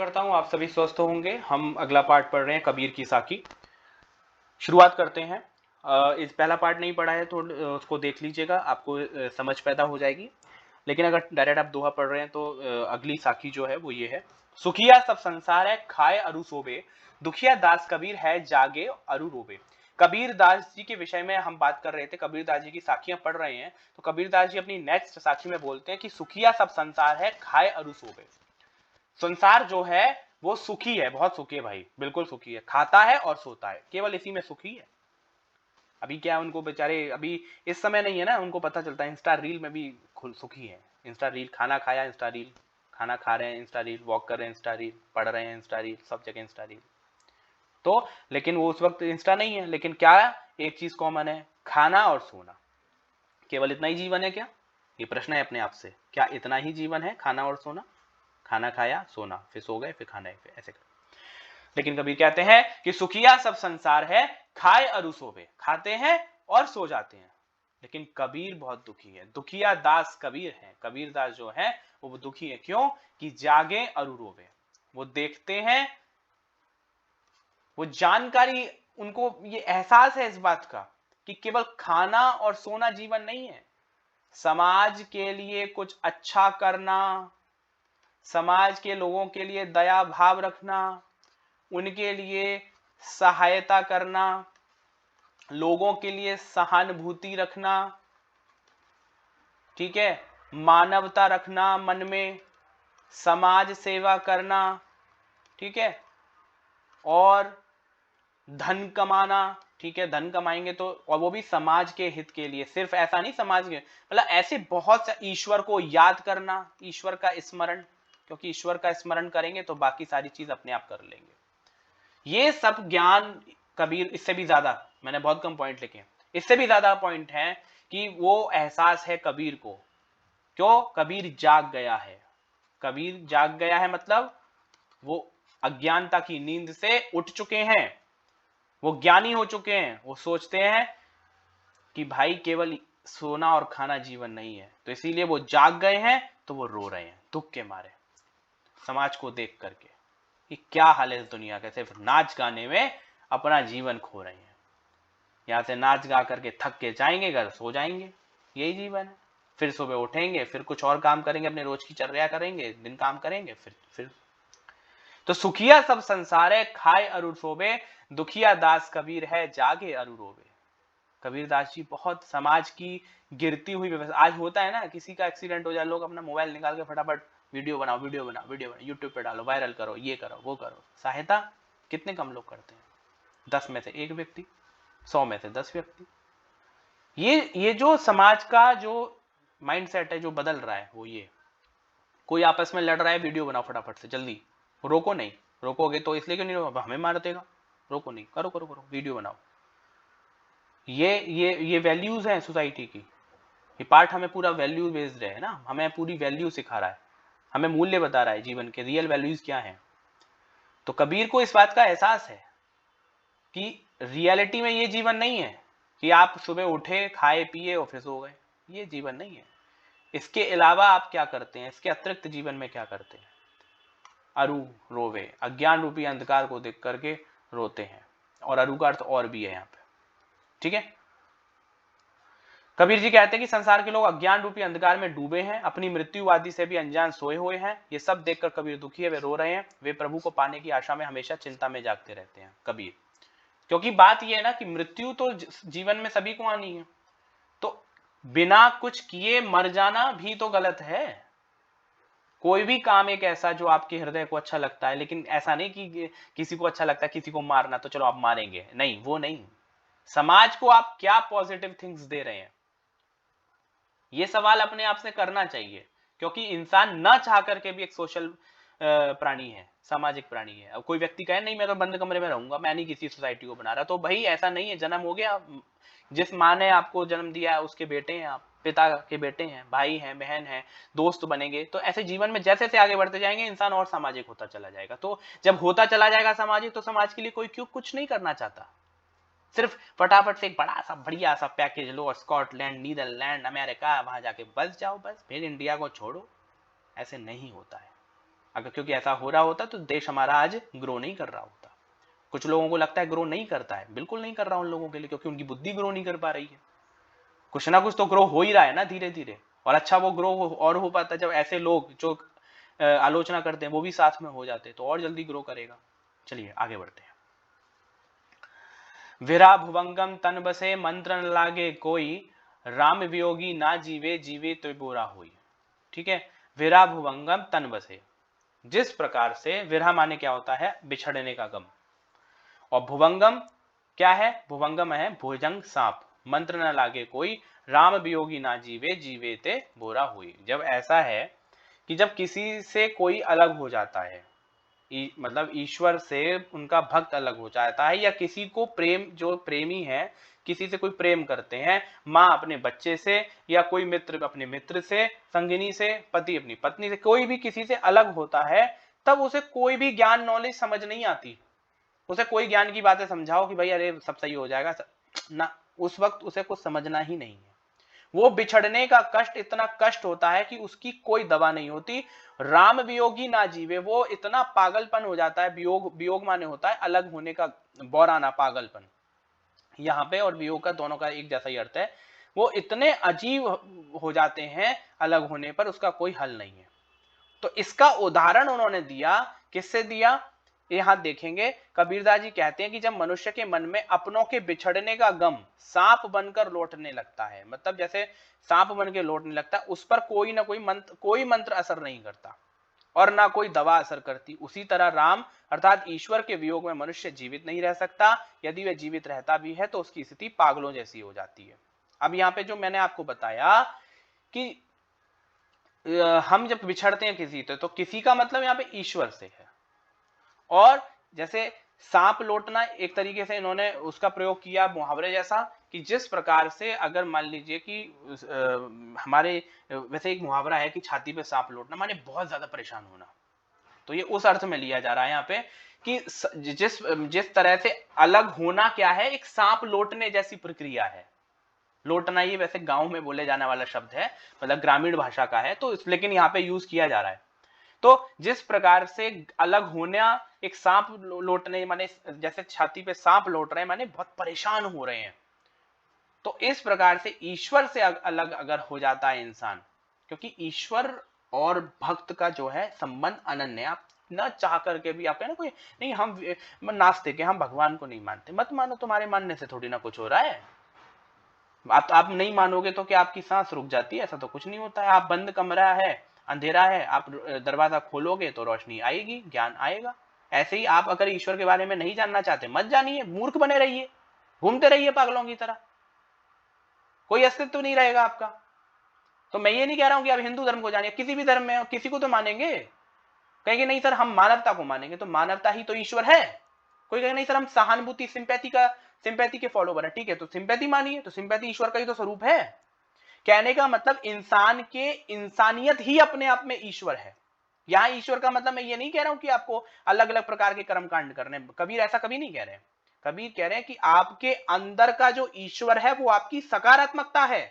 करता हूँ आप सभी स्वस्थ होंगे। हम अगला पार्ट पढ़ रहे हैं कबीर की साखी। शुरुआत करते हैं। इस पहला पार्ट नहीं पढ़ा है तो उसको देख लीजिएगा, आपको समझ पैदा हो जाएगी। लेकिन अगर डायरेक्ट आप दोहा पढ़ रहे हैं तो अगली साखी जो है वो ये है। सुखिया सब संसार है खाए अरु सोबे, दुखिया दास कबीर है जागे अरु रोबे। कबीर दास जी के विषय में हम बात कर रहे थे, कबीर दास जी की साखियां पढ़ रहे हैं। तो कबीर दास जी अपनी नेक्स्ट साखी में बोलते हैं कि सुखिया सब संसार है खाए अरु सोबे। संसार जो है वो सुखी है, बहुत सुखी है भाई, बिल्कुल सुखी है, खाता है और सोता है, केवल इसी में सुखी है। अभी क्या उनको बेचारे, अभी इस समय नहीं है ना, उनको पता चलता है इंस्टा रील में भी सुखी है। इंस्टा रील, खाना खाया इंस्टा रील, खाना खा रहे हैं इंस्टा रील, वॉक कर रहे हैं इंस्टा रील, पढ़ रहे हैं इंस्टा रील, सब जगह इंस्टा रील। तो लेकिन वो उस वक्त इंस्टा नहीं है, लेकिन क्या एक चीज कॉमन है, खाना और सोना। केवल इतना ही जीवन है क्या? ये प्रश्न है अपने आप से, क्या इतना ही जीवन है, खाना और सोना? खाना खाया, सोना, फिर सो गए, फिर खाना, फिर ऐसे कर। लेकिन कबीर कहते हैं कि सुखिया सब संसार है खाए अरु सोवे, खाते हैं और सो जाते हैं। लेकिन कबीर बहुत दुखी है, दुखिया दास कबीर है। कबीर दास जो है वो दुखी है, क्यों? कि जागे अरु रोवे। वो देखते हैं, वो जानकारी, उनको ये एहसास है इस बात का कि केवल खाना और सोना जीवन नहीं है। समाज के लिए कुछ अच्छा करना, समाज के लोगों के लिए दया भाव रखना, उनके लिए सहायता करना, लोगों के लिए सहानुभूति रखना, ठीक है, मानवता रखना मन में, समाज सेवा करना, ठीक है, और धन कमाना, ठीक है, धन कमाएंगे तो, और वो भी समाज के हित के लिए। सिर्फ ऐसा नहीं समाज के, मतलब ऐसे बहुत से, ईश्वर को याद करना, ईश्वर का स्मरण, क्योंकि ईश्वर का स्मरण करेंगे तो बाकी सारी चीज अपने आप कर लेंगे। ये सब ज्ञान कबीर, इससे भी ज्यादा, मैंने बहुत कम पॉइंट लिखे, इससे भी ज्यादा पॉइंट है कि वो एहसास है कबीर को। क्यों? कबीर जाग गया है। कबीर जाग गया है मतलब वो अज्ञानता की नींद से उठ चुके हैं, वो ज्ञानी हो चुके हैं। वो सोचते हैं कि भाई केवल सोना और खाना जीवन नहीं है, तो इसीलिए वो जाग गए हैं। तो वो रो रहे हैं दुख के मारे, समाज को देख करके कि क्या हाल है इस दुनिया का, सिर्फ नाच गाने में अपना जीवन खो रहे हैं। यहां से नाच गा करके थक के जाएंगे घर, सो जाएंगे, यही जीवन है। फिर सुबह उठेंगे, फिर कुछ और काम करेंगे, अपने रोज की चर्या करेंगे, दिन काम करेंगे, फिर तो सुखिया सब संसार है खाए अरु सोबे, दुखिया दास कबीर है जागे अरु रोबे। कबीर दास जी बहुत समाज की गिरती हुई व्यवस्था। आज होता है ना, किसी का एक्सीडेंट हो जाए, लोग अपना मोबाइल निकाल के फटाफट वीडियो बनाओ, वीडियो बनाओ, वीडियो बनाओ, यूट्यूब पे डालो, वायरल करो, ये करो, वो करो। सहायता कितने कम लोग करते हैं? 10 में से 1 व्यक्ति, 100 में से 10 व्यक्ति। ये जो समाज का जो माइंडसेट है जो बदल रहा है वो ये, कोई आपस में लड़ रहा है, वीडियो बनाओ फटाफट से, जल्दी, रोको नहीं। रोकोगे तो इसलिए क्यों नहीं रोको, हमें मार देगा, रोको नहीं, करो करो करो, वीडियो बनाओ। ये वैल्यूज हैं सोसाइटी की। ये पार्ट हमें पूरा वैल्यू बेस्ड है ना, हमें पूरी वैल्यू सिखा रहा है, हमें मूल्य बता रहा है जीवन के, रियल वैल्यूज क्या हैं। तो कबीर को इस बात का एहसास है कि रियलिटी में ये जीवन नहीं है कि आप सुबह उठे, खाए पिए, ऑफिस हो गए, ये जीवन नहीं है। इसके अलावा आप क्या करते हैं, इसके अतिरिक्त जीवन में क्या करते हैं? अरु रोवे, अज्ञान रूपी अंधकार को देख करके रोते हैं। और अरु का अर्थ और भी है यहाँ पे, ठीक है। कबीर जी कहते हैं कि संसार के लोग अज्ञान रूपी अंधकार में डूबे हैं, अपनी मृत्युवादी से भी अनजान सोए हुए हैं। ये सब देखकर कबीर दुखी है, वे रो रहे हैं, वे प्रभु को पाने की आशा में हमेशा चिंता में जागते रहते हैं कबीर। क्योंकि बात यह है ना कि मृत्यु तो जीवन में सभी को आनी है, तो बिना कुछ किए मर जाना भी तो गलत है। कोई भी काम एक ऐसा जो आपके हृदय को अच्छा लगता है, लेकिन ऐसा नहीं कि किसी को अच्छा लगता है किसी को मारना, तो चलो आप मारेंगे, नहीं, वो नहीं। समाज को आप क्या पॉजिटिव थिंग्स दे रहे हैं, ये सवाल अपने आप से करना चाहिए। क्योंकि इंसान न चाह करके भी एक सोशल प्राणी है, सामाजिक प्राणी है। अब कोई व्यक्ति कहे नहीं मैं तो बंद कमरे में रहूंगा, मैं नहीं किसी सोसाइटी को बना रहा, तो भाई ऐसा नहीं है, जन्म हो गया, जिस माँ ने आपको जन्म दिया है उसके बेटे हैं आप, पिता के बेटे हैं, भाई हैं, बहन हैं, दोस्त बनेंगे। तो ऐसे जीवन में जैसे जैसे आगे बढ़ते जाएंगे इंसान और सामाजिक होता चला जाएगा। तो जब होता चला जाएगा सामाजिक, तो समाज के लिए कोई क्यों कुछ नहीं करना चाहता। सिर्फ फटाफट से एक बड़ा सा बढ़िया सा पैकेज लो और स्कॉटलैंड, नीदरलैंड, अमेरिका, वहां जाके बस जाओ, बस फिर इंडिया को छोड़ो। ऐसे नहीं होता है। अगर क्योंकि ऐसा हो रहा होता तो देश हमारा आज ग्रो नहीं कर रहा होता। कुछ लोगों को लगता है ग्रो नहीं करता है, बिल्कुल नहीं कर रहा उन लोगों के लिए, क्योंकि उनकी बुद्धि ग्रो नहीं कर पा रही है। कुछ ना कुछ तो ग्रो हो ही रहा है ना धीरे धीरे। और अच्छा वो ग्रो और हो पाता है जब ऐसे लोग जो आलोचना करते हैं वो भी साथ में हो जाते हैं, तो और जल्दी ग्रो करेगा। चलिए आगे बढ़ते हैं। विरा भुवंगम तन बसे मंत्र न लागे कोई, राम वियोगी ना जीवे जीवे तो बोरा हुई। ठीक है, विरा भुवंगम तन बसे, जिस प्रकार से विरह माने क्या होता है, बिछड़ने का गम, और भुवंगम क्या है, भुवंगम है भुजंग सांप, मंत्र न लागे कोई, राम वियोगी ना जीवे जीवे ते बोरा हुई। जब ऐसा है कि जब किसी से कोई अलग हो जाता है, मतलब ईश्वर से उनका भक्त अलग हो जाता है, या किसी को प्रेम, जो प्रेमी है किसी से कोई प्रेम करते हैं, माँ अपने बच्चे से, या कोई मित्र अपने मित्र से, संगिनी से, पति अपनी पत्नी से, कोई भी किसी से अलग होता है, तब उसे कोई भी ज्ञान नॉलेज समझ नहीं आती। उसे कोई ज्ञान की बातें समझाओ कि भाई अरे सब सही हो जाएगा ना, उस वक्त उसे कुछ समझना ही नहीं है। वो बिछड़ने का कष्ट इतना कष्ट होता है कि उसकी कोई दवा नहीं होती। राम वियोगी ना जीवे, वो इतना पागलपन हो जाता है, वियोग, वियोग माने होता है अलग होने का, बौराना, पागलपन यहाँ पे, और वियोग का दोनों का एक जैसा ही अर्थ है। वो इतने अजीब हो जाते हैं अलग होने पर, उसका कोई हल नहीं है। तो इसका उदाहरण उन्होंने दिया, किससे दिया, यहां देखेंगे। कबीरदास जी कहते हैं कि जब मनुष्य के मन में अपनों के बिछड़ने का गम सांप बनकर लौटने लगता है, मतलब जैसे सांप बन के लौटने लगता है, उस पर कोई ना कोई मंत्र असर नहीं करता और ना कोई दवा असर करती, उसी तरह राम अर्थात ईश्वर के वियोग में मनुष्य जीवित नहीं रह सकता। यदि वह जीवित रहता भी है तो उसकी स्थिति पागलों जैसी हो जाती है। अब यहाँ पे जो मैंने आपको बताया कि हम जब बिछड़ते हैं किसी से, तो किसी का मतलब यहाँ पे ईश्वर से है। और जैसे सांप लौटना, एक तरीके से इन्होंने उसका प्रयोग किया मुहावरे जैसा, कि जिस प्रकार से अगर मान लीजिए कि हमारे वैसे एक मुहावरा है कि छाती पे सांप लौटना माने बहुत ज्यादा परेशान होना, तो ये उस अर्थ में लिया जा रहा है यहाँ पे कि जिस जिस तरह से अलग होना क्या है, एक सांप लौटने जैसी प्रक्रिया है। लौटना ये वैसे गांव में बोले जाने वाला शब्द है, मतलब ग्रामीण भाषा का है, तो लेकिन यहाँ पे यूज किया जा रहा है। तो जिस प्रकार से अलग होना, एक सांप लौटने माने जैसे छाती पे सांप लौट रहे हैं माने बहुत परेशान हो रहे हैं, तो इस प्रकार से ईश्वर से अलग अगर हो जाता है इंसान, क्योंकि ईश्वर और भक्त का जो है संबंध अनन्य, आप न चाह करके भी, आप कहना कोई नहीं हम नास्तिक हैं, हम भगवान को नहीं मानते, मत मानो, तुम्हारे मानने से थोड़ी ना कुछ हो रहा है। आप नहीं मानोगे तो क्या आपकी सांस रुक जाती है? ऐसा तो कुछ नहीं होता है। आप बंद कमरा है, अंधेरा है, आप दरवाजा खोलोगे तो रोशनी आएगी, ज्ञान आएगा। ऐसे ही आप अगर ईश्वर के बारे में नहीं जानना चाहते, मत जानिए, मूर्ख बने रहिए, घूमते रहिए पागलों की तरह, कोई अस्तित्व तो नहीं रहेगा आपका। तो मैं ये नहीं कह रहा हूं कि आप हिंदू धर्म को जानिए, किसी भी धर्म में किसी को तो मानेंगे। कहेंगे नहीं सर हम मानवता को मानेंगे, तो मानवता ही तो ईश्वर है। कोई कहेगा नहीं सर हम सहानुभूति, सिंपैथी के फॉलोवर है, ठीक है, तो सिंपैथी मानिए, तो सिंपैथी ईश्वर का ही तो स्वरूप है। कहने का मतलब इंसान के इंसानियत ही अपने आप में ईश्वर है। यहां ईश्वर का मतलब मैं ये नहीं कह रहा हूं कि आपको अलग अलग प्रकार के कर्म कांड करने, कबीर ऐसा कभी नहीं कह रहे हैं। कबीर कह रहे हैं कि आपके अंदर का जो ईश्वर है वो आपकी सकारात्मकता है,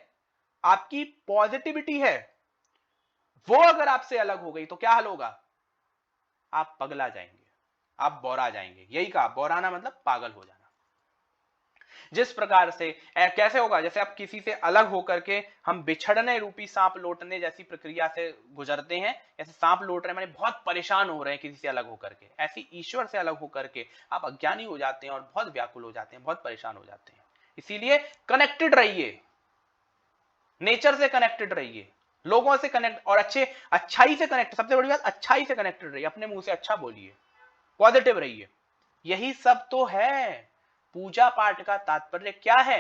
आपकी पॉजिटिविटी है, वो अगर आपसे अलग हो गई तो क्या हाल होगा? आप पगला जाएंगे, आप बौरा जाएंगे। यही कहा, बौराना मतलब पागल हो जाना। जिस प्रकार से कैसे होगा, जैसे आप किसी से अलग होकर के हम बिछड़ने रूपी सांप लौटने जैसी प्रक्रिया से गुजरते हैं, ऐसे सांप लौट रहे हैं माने बहुत परेशान हो रहे हैं किसी से अलग होकर के, ऐसी ईश्वर से अलग होकर के आप अज्ञानी हो जाते हैं और बहुत व्याकुल हो जाते हैं, बहुत परेशान हो जाते हैं। इसीलिए कनेक्टेड रहिए, नेचर से कनेक्टेड रहिए, लोगों से कनेक्ट, और अच्छाई से कनेक्ट, सबसे बड़ी बात अच्छाई से कनेक्टेड रहिए, अपने मुंह से अच्छा बोलिए, पॉजिटिव रहिए। यही सब तो है पूजा पाठ का तात्पर्य। क्या है?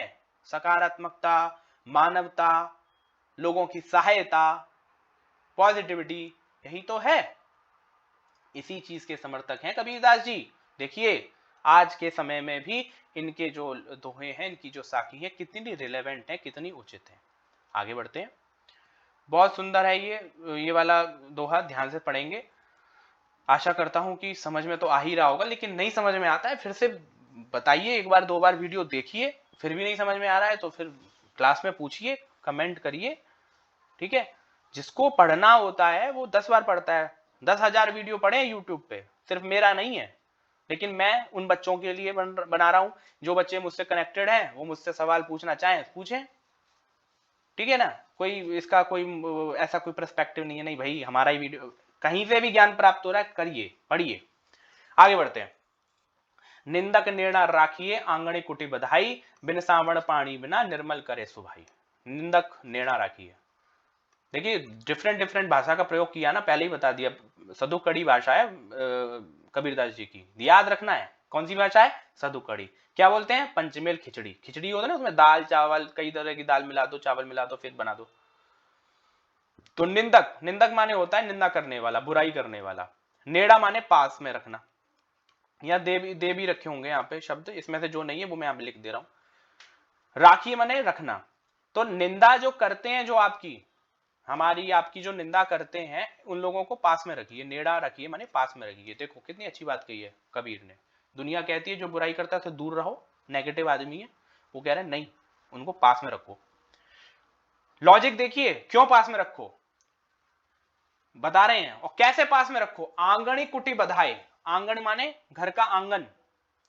सकारात्मकता, मानवता, लोगों की सहायता, पॉजिटिविटी, यही तो है। इसी चीज के समर्थक हैं कबीरदास जी। देखिए आज के समय में भी इनके जो दोहे हैं, इनकी जो साखी है, कितनी रिलेवेंट है, कितनी उचित है। आगे बढ़ते हैं। बहुत सुंदर है ये वाला दोहा, ध्यान से पढ़ेंगे। आशा करता हूं कि समझ में तो आ ही रहा होगा, लेकिन नहीं समझ में आता है फिर से बताइए, एक बार दो बार वीडियो देखिए, फिर भी नहीं समझ में आ रहा है तो फिर क्लास में पूछिए, कमेंट करिए, ठीक है। जिसको पढ़ना होता है वो 10 बार पढ़ता है, 10,000 वीडियो पड़े हैं यूट्यूब पे, सिर्फ मेरा नहीं है, लेकिन मैं उन बच्चों के लिए बना रहा हूं। जो बच्चे मुझसे कनेक्टेड हैं वो मुझसे सवाल पूछना चाहें पूछें, ठीक है ना। कोई इसका कोई ऐसा कोई पर्सपेक्टिव नहीं है, नहीं भाई हमारा ही वीडियो, कहीं से भी ज्ञान प्राप्त हो रहा है करिए, पढ़िए। आगे बढ़ते हैं। निंदक निर्णय राखिए आंगणे कुटी बधाई, बिन सावण पानी बिना निर्मल करे सुभाई। निंदक निर्णय राखिए, देखिए डिफरेंट डिफरेंट भाषा का प्रयोग किया ना, पहले ही बता दिया। सदुकड़ी भाषा है कबीरदास जी की, याद रखना है। कौन सी भाषा है? सदुकड़ी। क्या बोलते हैं? पंचमेल खिचड़ी। खिचड़ी होता है ना, उसमें दाल चावल कई तरह की दाल मिला दो, चावल मिला दो, फिर बना दो। तो निंदक, निंदक माने होता है निंदा करने वाला, बुराई करने वाला। नेड़ा माने पास में रखना, या दे भी रखे होंगे यहाँ पे शब्द, इसमें से जो नहीं है वो मैं यहाँ पे लिख दे रहा हूं। राखी माने रखना। तो निंदा जो करते हैं, जो आपकी हमारी आपकी जो निंदा करते हैं, उन लोगों को पास में रखिए। नेड़ा रखिए माने पास में रखिए। देखो कितनी अच्छी बात कही है कबीर ने। दुनिया कहती है जो बुराई करता है उससे दूर रहो, नेगेटिव आदमी है, वो कह रहे हैं नहीं, उनको पास में रखो। लॉजिक देखिए, क्यों पास में रखो बता रहे हैं, और कैसे पास में रखो। आंगणी कुटी बधाए, आंगन माने घर का आंगन।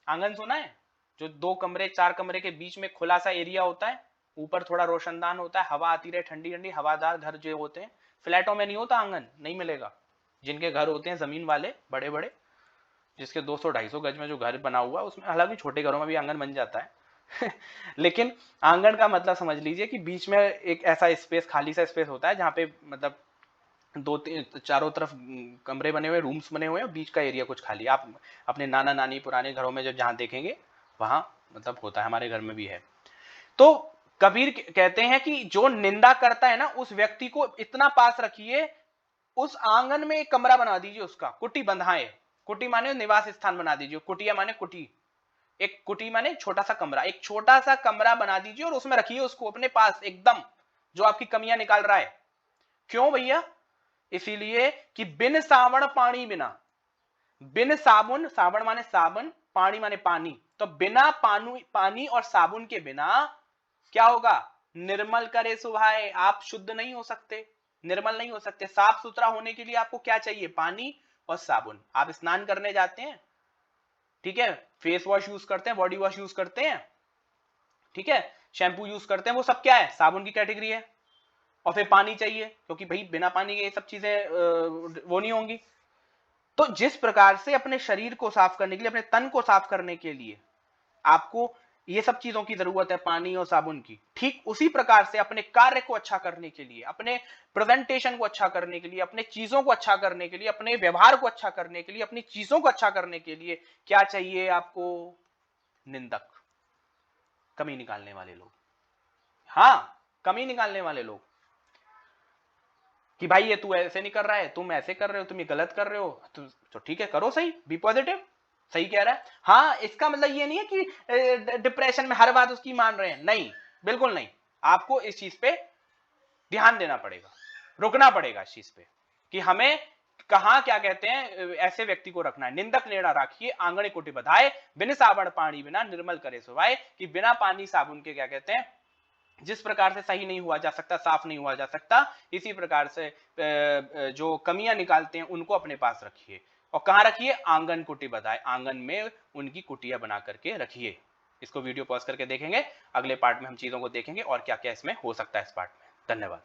आंगन सुना है? जो 2 कमरे 4 कमरे के बीच में खुला सा एरिया होता है, ऊपर थोड़ा रोशनदान होता है, हवा आती रहे, ठंडी ठंडी हवादार घर जो होते हैं। फ्लैटों में नहीं होता आंगन, नहीं मिलेगा। जिनके घर होते हैं जमीन वाले बड़े बड़े, जिसके 200-250 गज में जो घर बना हुआ है, उसमें हालांकि छोटे घरों में भी आंगन बन जाता है लेकिन आंगन का मतलब समझ लीजिए कि बीच में एक ऐसा स्पेस, खाली सा स्पेस होता है जहां पे मतलब 2-3 चारों तरफ कमरे बने हुए, रूम्स बने हुए हैं, बीच का एरिया कुछ खाली। आप अपने नाना नानी पुराने घरों में जब जहां देखेंगे वहां मतलब होता है, हमारे घर में भी है। तो कबीर कहते हैं कि जो निंदा करता है ना, उस व्यक्ति को इतना पास रखिए, उस आंगन में एक कमरा बना दीजिए, उसका कुटी बंधाए। कुटी माने निवास स्थान बना दीजिए, कुटिया माने कुटी, एक कुटी माने छोटा सा कमरा, एक छोटा सा कमरा बना दीजिए और उसमें रखिए उसको अपने पास एकदम, जो आपकी कमियां निकाल रहा है। क्यों भैया? इसीलिए कि बिन साबुन पानी बिना, बिन साबुन, साबुन माने साबुन, पानी माने पानी, तो बिना पानी और साबुन के बिना क्या होगा? निर्मल करे सुभाए, आप शुद्ध नहीं हो सकते, निर्मल नहीं हो सकते। साफ सुथरा होने के लिए आपको क्या चाहिए? पानी और साबुन। आप स्नान करने जाते हैं, ठीक है, फेस वॉश यूज करते हैं, बॉडी वॉश यूज करते हैं, ठीक है, शैम्पू यूज करते हैं, वो सब क्या है? साबुन की कैटेगरी है। और फिर पानी चाहिए, क्योंकि भाई बिना पानी के ये सब चीजें वो नहीं होंगी। तो जिस प्रकार से अपने शरीर को साफ करने के लिए, अपने तन को साफ करने के लिए आपको ये सब चीजों की जरूरत है, पानी और साबुन की, ठीक उसी प्रकार से अपने कार्य को अच्छा करने के लिए, अपने प्रेजेंटेशन को अच्छा करने के लिए, अपने चीजों को अच्छा करने के लिए, अपने व्यवहार को अच्छा करने के लिए, अपनी चीजों को अच्छा करने के लिए क्या चाहिए आपको? निंदक, कमी निकालने वाले लोग। हाँ, कमी निकालने वाले लोग, कि भाई ये तू ऐसे नहीं कर रहा है, तुम ऐसे कर रहे हो, तुम ये गलत कर रहे हो, तो ठीक है करो सही, बी पॉजिटिव, सही कह रहा है। हाँ, इसका मतलब ये नहीं है कि डिप्रेशन में हर बात उसकी मान रहे हैं, नहीं, बिल्कुल नहीं। आपको इस चीज पे ध्यान देना पड़ेगा, रुकना पड़ेगा इस चीज पे, कि हमें कहां क्या कहते हैं ऐसे व्यक्ति को रखना है। निंदक नेड़ा राखिए आंगणे कुटी बधाए, बिन साबुन पानी बिना निर्मल करे सुभाए, कि बिना पानी साबुन के क्या कहते हैं, जिस प्रकार से सही नहीं हुआ जा सकता, साफ नहीं हुआ जा सकता, इसी प्रकार से जो कमियां निकालते हैं उनको अपने पास रखिए। और कहां रखिए? आंगन कुटी बधाए, आंगन में उनकी कुटिया बना करके रखिए। इसको वीडियो पॉज करके देखेंगे, अगले पार्ट में हम चीजों को देखेंगे और क्या क्या इसमें हो सकता है इस पार्ट में। धन्यवाद।